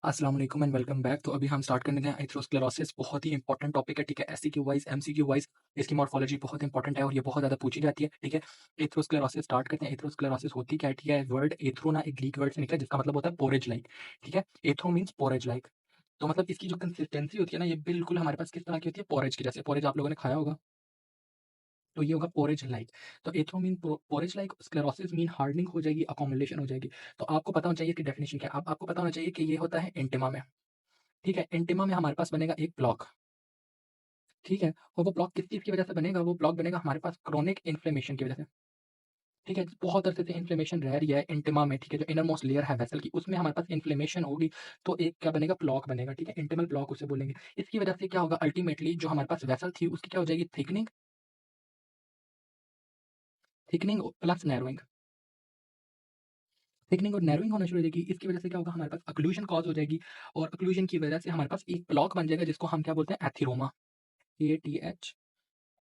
अस्सलाम वालेकुम and welcome back. तो अभी हम स्टार्ट करने हैं एथेरोस्क्लेरोसिस। बहुत ही इंपॉर्टेंट टॉपिक है, ठीक है। एससीक्यू वाइज, एमसीक्यू वाइज इसकी मॉर्फोलॉजी बहुत इंपॉर्टेंट है और ये बहुत ज़्यादा पूछी जाती है, ठीक है। एथेरोस्क्लेरोसिस स्टार्ट करते हैं। एथेरोस्क्लेरोसिस होती क्या है, ठीक है। वर्ड एथ्रो ना एक ग्रीक वर्ड से निकला जिसका मतलब होता है पोरेज लाइक, ठीक है। एथ्रो मीन्स पोरेज लाइक। तो मतलब इसकी जो कंसिस्टेंसी होती है ना, ये बिल्कुल हमारे पास किस तरह की होती है, पोरेज की। जैसे पोरेज आप लोगों ने खाया होगा, तो ये होगा पोरेज लाइक। तो athero mean porridge like, sclerosis mean hardening हो जाएगी, अकोमोलेशन हो जाएगी। तो आपको पता होना चाहिए इसकी डेफिनेशन क्या है। आपको पता होना चाहिए कि ये होता है इंटिमा में, ठीक है। इंटिमा में हमारे पास बनेगा एक ब्लॉक, ठीक है। और वो ब्लॉक किस चीज़ की वजह से बनेगा, वो ब्लॉक बनेगा हमारे पास क्रोनिक इन्फ्लेमेशन की वजह से, ठीक है। बहुत अरसे से इन्फ्लेमेशन रह रही है इंटिमा में, ठीक है। जो इनर मोस्ट लेयर है वेसल की, उसमें हमारे पास इन्फ्लेमेशन होगी, तो एक क्या बनेगा, ब्लॉक बनेगा, ठीक है। इंटिमल ब्लॉक उसे बोलेंगे। इसकी वजह से क्या होगा, अल्टीमेटली जो हमारे पास वेसल थी उसकी क्या हो जाएगी, thickening, thickening plus narrowing, thickening और नैरोइंग होना शुरू हो जाएगी। इसकी वजह से क्या होगा, हमारे पास अक्लूजन कॉज हो जाएगी और अक्लूजन की वजह से हमारे पास एक ब्लॉक बन जाएगा जिसको हम क्या बोलते हैं, एथिरोमा,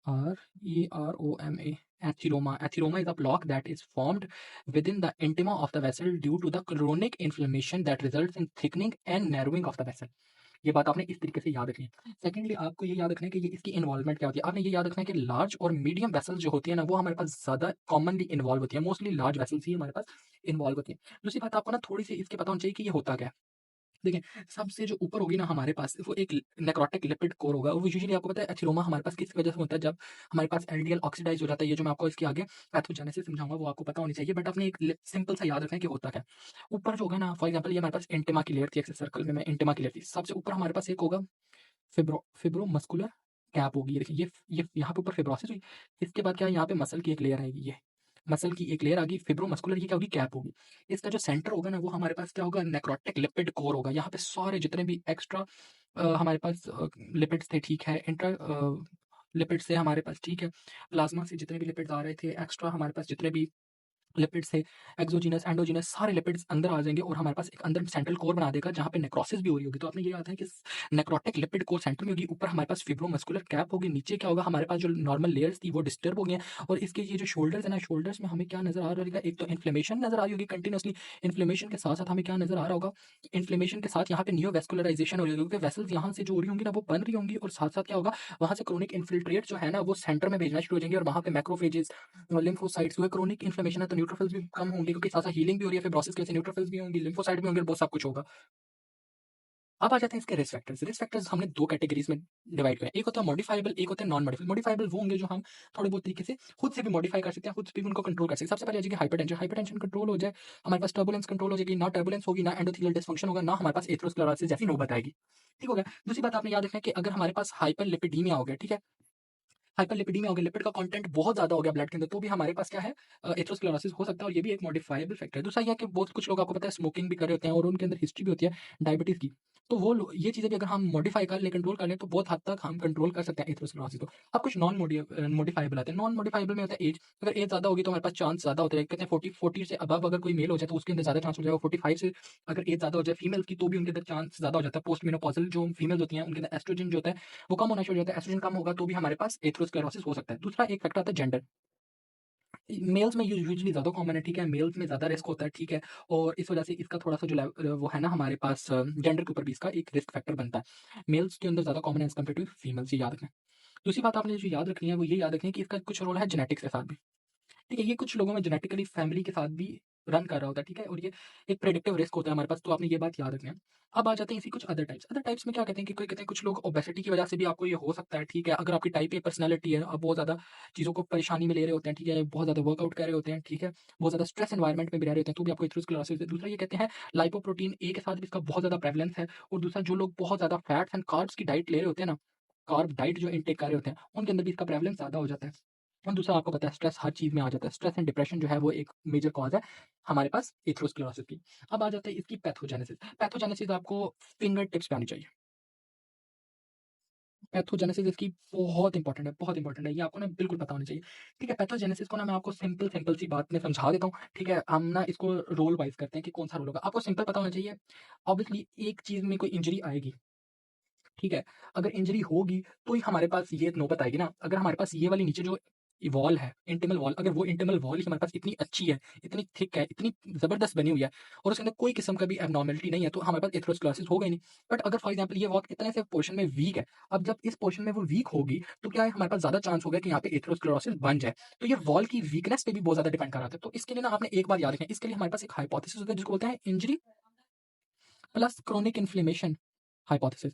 ATHREROMA. Athyroma. Athyroma is a block that is formed within the intima of the vessel due to the chronic inflammation that results in thickening and narrowing of the vessel. ये बात आपने इस तरीके से याद रखनी है। सेकेंडली आपको ये याद रखना है कि ये इसकी इन्वॉल्वमेंट क्या होती है। आपने ये याद रखना है कि लार्ज और मीडियम वेसल्स जो होती है ना, वो हमारे पास ज़्यादा कॉमनली इन्वॉल्व होती है। मोस्टली लार्ज वेसल्स ही हमारे पास इन्वॉल्व होती है। दूसरी बात आपको ना थोड़ी सी इसके पता होना चाहिए कि ये होता क्या है। देखिए, सबसे जो ऊपर होगी ना हमारे पास, वो एक नेक्रोटिक लिपिड कोर होगा। वो यूजुअली आपको पता है एथिरोमा हमारे पास किस वजह से होता है, जब हमारे पास एलडीएल ऑक्सीडाइज़ हो जाता है। ये जो मैं आपको इसके आगे पैथोजेनेसिस समझाऊँगा वो आपको पता होनी चाहिए, बट आपने एक सिंपल सा याद रखना है कि होता क्या है। ऊपर जो होगा ना, फॉर एग्जांपल ये हमारे पास इंटिमा की लेयर थी, एक्स सर्कल में मैं इंटिमा की लेयर थी। सबसे ऊपर हमारे पास एक होगा फिब्रोमस्कुलर कैप होगी। ये देखिए, ये यहाँ पे ऊपर फिब्रोसिस हुई। इसके बाद क्या है, यहाँ पे मसल की एक लेयर आएगी। ये मसल की एक लेयर आ गई, फिब्रोमस्कुलर, ये क्या होगी, कैप होगी। इसका जो सेंटर होगा ना, वो हमारे पास क्या होगा, नेक्रोटिक लिपिड कोर होगा। यहाँ पे सारे जितने भी एक्स्ट्रा हमारे पास लिपिड्स थे, ठीक है। लिपिड्स थे हमारे पास, ठीक है। प्लाज्मा से जितने भी लिपिड्स आ रहे थे एक्स्ट्रा, हमारे पास जितने भी लिपिड्स थे, एक्सोजीनस, एंडोजीनस, सारे लिपिड्स अंदर आ जाएँगे और हमारे पास एक अंदर सेंट्रल कोर बना देगा जहाँ पे नेक्रोसिस भी हो रही होगी। तो आपने ये याद है कि नेक्रोटिक लिपिड कोर सेंटर में होगी, ऊपर हमारे पास फिब्रोमस्कुलर कैप होगी, नीचे क्या होगा, हमारे पास जो नॉर्मल लेयर्स थी वो डिस्टर्ब हो गई हैं। और इसके ये जो शोल्डर्स है ना, शोल्डर्स में हमें क्या नज़र आ रहा होगा, एक तो इन्फ्लेमेशन नज़र आ रही होगी कंटिन्यूअसली। इन्फ्लेमेशन के साथ-साथ हमें क्या नज़र आ रहा होगा, इन्फ्लेमेशन के साथ यहाँ पे नियोवैस्कुलराइजेशन हो रही होगी, क्योंकि वेसल्स यहाँ से जो हो रही होंगी ना, वो बन रही होंगी और साथ-साथ क्या होगा, वहाँ से क्रोनिक इन्फिल्ट्रेट जो है ना, वो सेंटर में भेजना शुरू हो जाएंगे और वहाँ पे मैक्रोफेजेस, लिम्फोसाइट्स हुए। क्रोनिक इन्फ्लेमेशन है तो न्यूट्रोफिल्स भी कम होंगे, क्योंकि साथ-साथ हीलिंग भी हो रही है, फिब्रोसिस की वजह से न्यूट्रोफिल्स भी होंगी, लिम्फोसाइट भी होंगे, बहुत सब कुछ होगा। अब आ जाते हैं इसके रिस्क फैक्टर्स। रिस्क फैक्टर्स हमने 2 कैटेगरीज़ में डिवाइड किए हैं। एक होता है मॉडिफाइबल, एक होता है नॉन मॉडिफाइबल। मॉडिफाइबल वो होंगे जो हम थोड़े बहुत तरीके से खुद से भी मॉडिफाई कर सकते हैं, खुद से भी उनको कंट्रोल कर सकते हैं। सबसे पहले आ जाएगी हाइपरटेंशन। हाइपरटेंशन कंट्रोल हो जाए, हमारे पास टर्बुलेंस कंट्रोल हो जाएगी। ना टर्बुलेंस होगी, ना एंडोथेलियल डिसफंक्शन होगा, ना हमारे पास एथेरोस्क्लेरोसिस जैसी नौबत आएगी। ठीक हो गया? दूसरी बात आपने याद रखना है कि अगर हमारे पास हाइपरलिपिडीमिया हो गया, ठीक है? हाइपरलिपिडीमिया हो गया, लिपिड का कंटेंट बहुत ज़्यादा हो गया ब्लड के अंदर, तो भी हमारे पास क्या है, एथेरोस्क्लेरोसिस हो सकता है और ये भी एक मॉडिफाइबल फैक्टर है। दूसरा ये है कि बहुत कुछ लोग आपको पता है स्मोकिंग भी कर रहे होते हैं और उनके अंदर हिस्ट्री भी होती है डायबिटीज़ की। तो वो ये चीज़ें भी अगर हम मॉडिफाई कर लें, कंट्रोल कर लें, तो बहुत हद तक हम कंट्रोल कर सकते हैं एथेरोस्क्लेरोसिस को। अब कुछ नॉन मॉडिफाइबल आते हैं। नॉन मॉडिफाइबल में होता है एज। अगर एज ज़्यादा होगी तो हमारे पास चांस ज़्यादा होते हैं। कहते हैं 40 से अबव अगर कोई मेल हो जाए तो उसके अंदर ज़्यादा चांस हो जाएगा। 45 से अगर एज ज़्यादा हो जाए फीमेल की, तो भी उनके अंदर चांस ज़्यादा हो जाता है। पोस्ट मेनोपॉज़ल जो फीमेल्स होती हैं उनके अंदर एस्ट्रोजन जो होता है वो कम होना शुरू हो जाता है। एस्ट्रोजन कम होगा तो भी हमारे पास एथेरोस्क्लेरोसिस हो सकता है। दूसरा एक फैक्टर आता है जेंडर। मेल्स में यूजुअली ज़्यादा कॉमन है, ठीक है। मेल्स में ज़्यादा रिस्क होता है, ठीक है। और इस वजह से इसका थोड़ा-सा जो वो है ना, हमारे पास जेंडर के ऊपर भी इसका एक रिस्क फैक्टर बनता है। मेल्स के अंदर ज़्यादा कॉमन है एज़ कम्पेयर टू फीमेल्स, ये याद रखें। दूसरी बात आपने जो याद रखनी है वो ये याद रखें कि इसका कुछ रोल है जेनेटिक्स के साथ भी। ठीक है, ये कुछ लोगों में जेनेटिकली फैमिली के साथ भी रन कर रहा होता है, ठीक है। और ये एक प्रेडिक्टिव रिस्क होता है हमारे पास, तो आपने ये बात याद रखनी है। अब आ जाते हैं इसी कुछ अदर टाइप्स। अदर टाइप्स में क्या कहते हैं कि कोई कहते हैं कुछ लोग ओबेसिटी की वजह से भी आपको ये हो सकता है, ठीक है। अगर आपकी टाइप ए पर्सनैलिटी है, आप बहुत ज़्यादा चीज़ों को परेशानी में ले रहे होते हैं, ठीक है, बहुत ज़्यादा वर्कआउट कर रहे होते हैं, ठीक है, बहुत ज़्यादा स्ट्रेस एनवायरनमेंट में भी रह रहे होते हैं, तो भी आपको एथेरोस्क्लेरोसिस है। दूसरा ये कहते हैं लाइपोप्रोटीन ए के साथ भी इसका बहुत ज़्यादा प्रेवलेंस है। और दूसरा जो लोग बहुत ज़्यादा फैट्स एंड कार्ब्स की डाइट ले रहे होते हैं ना, कार्ब डाइट जो इनटेक कर रहे होते हैं, उनके अंदर भी इसका प्रेवलेंस ज़्यादा हो जाता है। और दूसरा आपको पता है स्ट्रेस हर चीज़ में आ जाता है। स्ट्रेस एंड डिप्रेशन जो है वो एक मेजर कॉज़ है हमारे पास एथेरोस्क्लेरोसिस की। अब आ जाता है इसकी पैथोजेनेसिस। पैथोजेनेसिस आपको फिंगर टिप्स पे आनी चाहिए। पैथोजेनेसिस इसकी बहुत इंपॉर्टेंट है, बहुत इंपॉर्टेंट है। ये आपको ना बिल्कुल पता होना चाहिए। ठीक है, पैथोजेनेसिस को ना मैं आपको सिंपल सिंपल सी बात में समझा देता हूँ। ठीक है, हम ना इसको रोल वाइज़ करते हैं कि कौन-सा रोल होगा। आपको सिंपल पता होना चाहिए, ऑब्वियसली एक चीज़ में कोई इंजरी आएगी, ठीक है? अगर इंजरी होगी तो ही हमारे पास ये नौबत आएगी ना। अगर हमारे पास ये वाली नीचे जो वॉल है, इंटिमल वॉल, अगर वो इंटिमल वॉल ही हमारे पास इतनी अच्छी है, इतनी थिक है, इतनी ज़बरदस्त बनी हुई है और उसके अंदर कोई किस्म का भी एब्नॉर्मलिटी नहीं है, तो हमारे पास एथेरोस्क्लेरोसिस होगा ही नहीं। बट अगर फॉर एग्जांपल ये वॉल इतने से पोर्शन में वीक है, अब जब इस पोर्शन में वो वीक होगी, तो क्या है हमारे पास ज़्यादा चांस होगा कि यहाँ पे एथेरोस्क्लेरोसिस बन जाए। तो ये वॉल की वीकनेस पे भी बहुत ज़्यादा डिपेंड कर रहा था। तो इसके लिए ना आपने एक बार याद रखें, इसके लिए हमारे पास एक हाइपोथेसिस होता है जिसको बोलते हैं injury plus chronic inflammation hypothesis.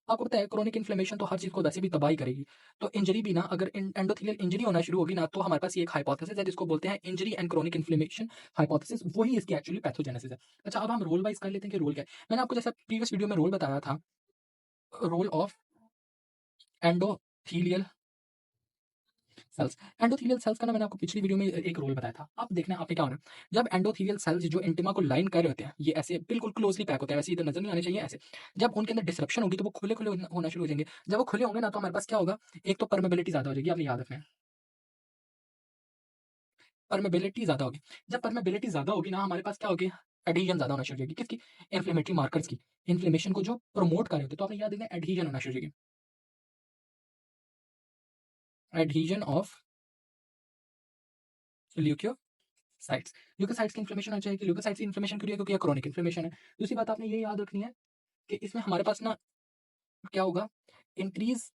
आपको पता है क्रोनिक इन्फ्लेमेशन तो हर चीज़ को वैसे भी तबाही करेगी। तो इंजरी भी ना अगर एंडोथेलियल इंजरी होना शुरू होगी ना, तो हमारे पास ये एक हाइपोथेसिस है जिसको बोलते हैं injury and chronic inflammation hypothesis, वही इसकी एक्चुअली पैथोजेनेसिस है। अच्छा, अब हम रोल वाइज कर लेते हैं कि रोल क्या है। मैंने आपको जैसा प्रीवियस वीडियो में रोल बताया था, role of endothelial cells. Endothelial cells का ना मैंने आपको पिछली वीडियो में एक रोल बताया था। अब देखना आपने क्या होना है, जब एंडोथेलियल सेल्स जो इंटिमा को लाइन कर रहे होते हैं, ये ऐसे बिल्कुल क्लोजली पैक होते हैं, वैसे इधर नजर नहीं आने चाहिए ऐसे। जब उनके अंदर डिसरप्शन होगी तो वो खुले खुले होना शुरू हो जाएंगे। जब वो खुले होंगे ना, तो हमारे पास क्या होगा, एक तो परमेबिलिटी ज्यादा हो जाएगी, आपने याद रखना है, परमेबिलिटी ज्यादा होगी। जब परमेबिलिटी ज्यादा होगी ना, हमारे पास क्या होगी, एडहीजन ज्यादा होना शुरू हो जाएगी। किसकी, इन्फ्लेमेटरी मार्कर्स की, इन्फ्लेमेशन को जो प्रमोट कर रहे होते हैं। तो आपने याद रखना है एडहीजन होना शुरू हो जाएगी, एडहीजन ऑफ ल्यूकोसाइट्स। ल्यूकोसाइट्स की इन्फ्लेमेशन होनी चाहिए। ल्यूकोसाइट्स की इन्फ्लेमेशन क्यों है, क्योंकि यह क्रोनिक इन्फ्लेमेशन है। दूसरी बात आपने ये याद रखनी है कि इसमें हमारे पास ना क्या होगा, increase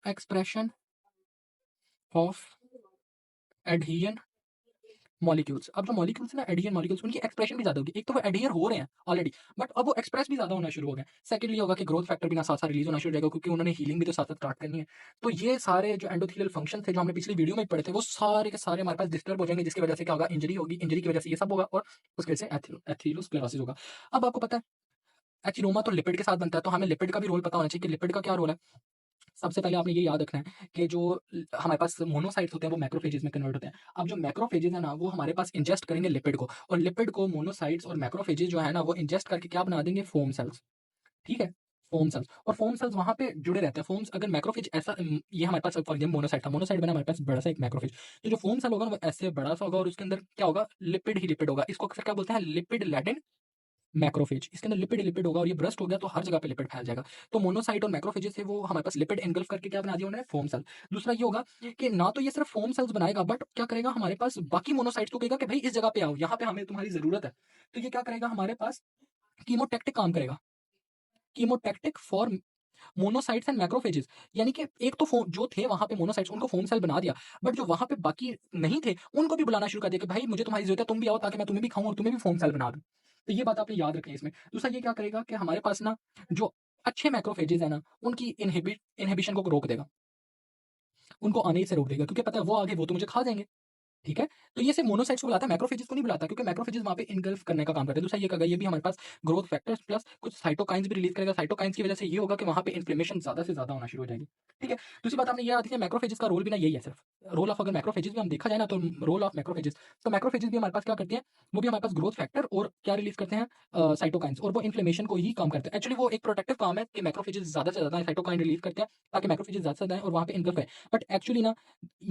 expression of adhesion molecules. अब जो मॉलिक्यूल्स है ना, एडहीजन मॉलिक्यूल्स, उनकी एक्सप्रेशन भी ज्यादा होगी। एक तो वो एडहियर हो रहे हैं ऑलरेडी, बट अब वो एक्सप्रेस भी ज्यादा होना शुरू हो गए। सेकंडली होगा कि ग्रोथ फैक्टर भी ना साथ साथ रिलीज होना शुरू हो जाएगा, क्योंकि उन्होंने हीलिंग भी तो साथ साथ स्टार्ट करनी है। तो ये सारे जो एंडोथेलियल फंक्शन थे जो हमने पिछली वीडियो में पढ़े थे, वो सारे के सारे हमारे पास डिस्टर्ब हो जाएंगे, जिसकी वजह से क्या होगा, इंजरी होगी। इंजरी की वजह से ये सब होगा और उसकी वजह से एथेरोस्क्लेरोसिस होगा। अब आपको पता है एथिरोमा तो लिपिड के साथ बनता है, तो हमें लिपिड का भी रोल पता होना चाहिए कि लिपिड का क्या रोल है। सबसे पहले आपने ये याद रखना है कि जो हमारे पास मोनोसाइट्स होते हैं वो मैक्रोफेजेस में कन्वर्ट होते हैं। अब जो मैक्रोफेजेस है ना, वो हमारे पास इंजेस्ट करेंगे लिपिड को, और लिपिड को मोनोसाइट्स और मैक्रोफेजेस जो है ना, वो इंजेस्ट करके क्या बना देंगे, फोम सेल्स। ठीक है, फोम सेल्स, और फोम सेल्स वहां पे जुड़े रहते हैं। फोम्स अगर मैक्रोफेज ऐसा ये हमारे पास फॉर एग्जाम्पल मोनोसाइट था, मोनोसाइट बना हमारे पास बड़ा सा एक मैक्रोफेज। तो जो फोम सेल होगा ना, वो ऐसे बड़ा सा होगा और उसके अंदर क्या होगा, लिपिड ही लिपिड होगा। इसको अक्सर क्या बोलते हैं, लिपिड लैडेन मैक्रोफेज। इसके अंदर लिपिड लिपिड होगा और ये ब्रस्ट हो गया तो हर जगह पे लिपिड फैल जाएगा। तो मोनोसाइट और मैक्रोफेजेस से वो हमारे पास लिपिड एनगल्फ करके क्या बना दिया उन्होंने, फोम सेल। दूसरा ये होगा कि ना तो ये सिर्फ फोम सेल्स बनाएगा, बट क्या करेगा, हमारे पास बाकी मोनोसाइट्स को कहेगा कि भाई इस जगह पे आओ, यहाँ पे हमें तुम्हारी जरूरत है। तो ये क्या करेगा, हमारे पास कीमोटैक्टिक काम करेगा, कीमोटैक्टिक फॉर मोनोसाइट्स एंड मैक्रोफेजेस। यानी कि एक तो जो थे वहां पे मोनोसाइट्स, उनको फोम सेल बना दिया, बट जो वहां पे बाकी नहीं थे उनको भी बुलाना शुरू कर दिया कि भाई मुझे तुम्हारी जरूरत है, तुम भी आओ ताकि मैं तुम्हें भी खाऊं और तुम्हें भी फोम सेल बना दूं। तो ये बात आपने याद रखनी है इसमें। दूसरा ये क्या करेगा कि हमारे पास ना जो अच्छे मैक्रोफेजेस है ना, उनकी इनहिबिशन को रोक देगा, उनको आने से रोक देगा, क्योंकि पता है वो आगे वो तो मुझे खा जाएंगे। ठीक है, तो ये सिर्फ मोनोसाइट्स को बुलाता है, मैक्रोफेजेस को नहीं बुलाता, क्योंकि मैक्रोफेजेस वहां पे इनगल्फ करने का काम करते हैं। दूसरा ये कहेगा, ये भी हमारे पास ग्रोथ फैक्टर्स प्लस कुछ साइटोकाइंस भी रिलीज करेगा। साइटोकाइंस की वजह से ये होगा कि वहां पे इन्फ्लेमेशन ज्यादा से ज्यादा होना शुरू हो जाएगी। ठीक है, दूसरी बात आपने ये याद रखी है, मैक्रोफेजेस का रोल भी ना यही है सिर्फ। रोल ऑफ अगर मैक्रोफेजेस भी हम देखा जाए ना, तो रोल ऑफ मैक्रोफेजेस, तो मैक्रोफेजेस भी हमारे पास क्या करते हैं, वो भी हमारे पास ग्रोथ फैक्टर और क्या रिलीज करते हैं, साइटोकाइंस, और वो इन्फ्लेमेशन को ही काम करते हैं। एक्चुअली वो एक प्रोटेक्टिव काम है कि मैक्रोफेजेस ज्यादा से ज्यादा साइटोकाइन रिलीज करते हैं ताकि मैक्रोफेजेस ज्यादा से ज्यादा और वहां पे इनगल्फ है। बट एक्चुअली ना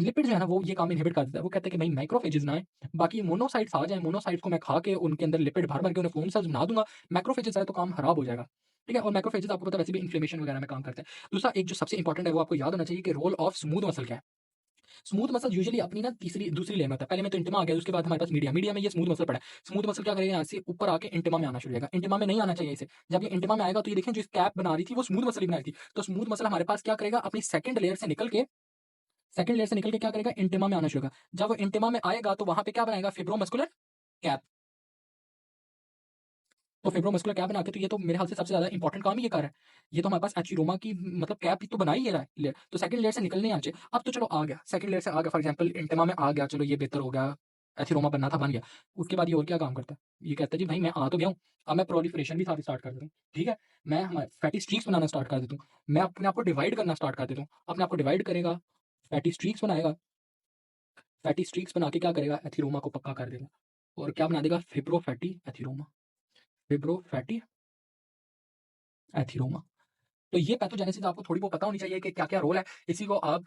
लिपिड जो है ना, वो ये काम इनहिबिट कर देता है। वो कहते हैं कि भाई मैक्रोफेजेस ना आए, बाकी मोनोसाइट्स आ जाएं, मोनोसाइट्स को मैं खा के उनके अंदर लिपिड भर भर के उन्हें फोम सेल्स बना दूंगा। मैक्रोफेजेस आए तो काम खराब हो जाएगा। ठीक है, और मैक्रोफेजेस आपको पता है वैसे भी इन्फ्लेमेशन वगैरह में काम करते हैं। दूसरा एक जो सबसे इंपॉर्टेंट है वो आपको याद होना चाहिए कि रोल ऑफ स्मूथ मसल क्या है। स्मूथ मसल यूजुअली अपनी ना तीसरी दूसरी लेयर में होता है। पहले में तो इंटिमा आ गया, उसके बाद हमारे पास मीडिया, मीडिया में ये स्मूथ मसल पड़ा है। स्मूथ मसल क्या करेगा, यहाँ से ऊपर आके इंटिमा में आना शुरू हो जाएगा। इंटिमा में नहीं आना चाहिए इसे। जब ये इंटिमा में आएगा तो ये देखें जो इस कैप बना रही थी वो स्मूथ मसल ही बनाई थी। तो स्मूथ मसल हमारे पास क्या करेगा, अपनी सेकंड लेयर से निकल के क्या करेगा, इंटिमा में आना शुरू होगा। जब वो इंटिमा में आएगा तो वहां पे क्या बनाएगा, फिब्रोमस्कुलर कैप। तो फिब्रोमस्कुलर कैप बना के, तो ये तो मेरे ख्याल से सबसे ज्यादा इंपॉर्टेंट काम ही ये कर रहा है। ये तो हमारे पास एचिरोमा की मतलब कैप ही तो बना ही है लेयर। तो सेकंड लेयर से निकलने आ जाए। अब तो चलो आ गया, सेकंड लेयर से आ गया, फॉर एग्जांपल इंटिमा में आ गया, चलो ये बेहतर हो गया, एथिरोमा बनना था बन गया। उसके बाद ये और क्या काम करता है, ये कहता है जी भाई मैं आ तो गया हूँ, अब मैं प्रोलिफरेशन भी साथ स्टार्ट कर देता हूँ। ठीक है, मैं हमारे फैटी स्ट्रीक्स बनाना स्टार्ट कर देता हूँ, मैं अपने आप को डिवाइड करना स्टार्ट कर देता हूँ। अपने आप को डिवाइड करेगा, फैटी स्ट्रीक्स बनाएगा, फैटी स्ट्रीक्स बना के क्या करेगा, एथिरोमा को पक्का कर देगा। और क्या बना देगा, फिब्रो फैटी एथिरोमा, फिब्रो फैटी एथिरोमा। तो ये पैथोजेनेसिस आपको थोड़ी बहुत पता होनी चाहिए कि क्या क्या रोल है। इसी को आप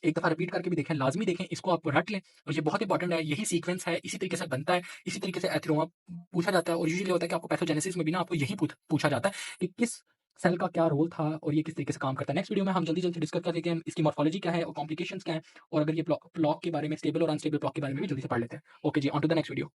एक दफा रिपीट करके भी देखें, लाजमी देखें, इसको आप रट लें, और ये बहुत इंपॉर्टेंट है। यही सीक्वेंस है, इसी तरीके से बनता है, इसी तरीके से एथिरोमा पूछा जाता है। और यूजुअली होता है कि आपको पैथोजेनेसिस में भी ना आपको यही पूछा जाता है कि किस सेल का क्या रोल था और ये किस तरीके से काम करता है। नेक्स्ट वीडियो में हम जल्दी-जल्दी डिस्कस कर लेते हैं इसकी मॉर्फोलॉजी क्या है और कॉम्प्लिकेशंस क्या हैं और अगर ये ब्लॉक के बारे में, स्टेबल और अनस्टेबल ब्लॉक के बारे में भी जल्दी से पढ़ लेते हैं। ओके जी, on to the next video.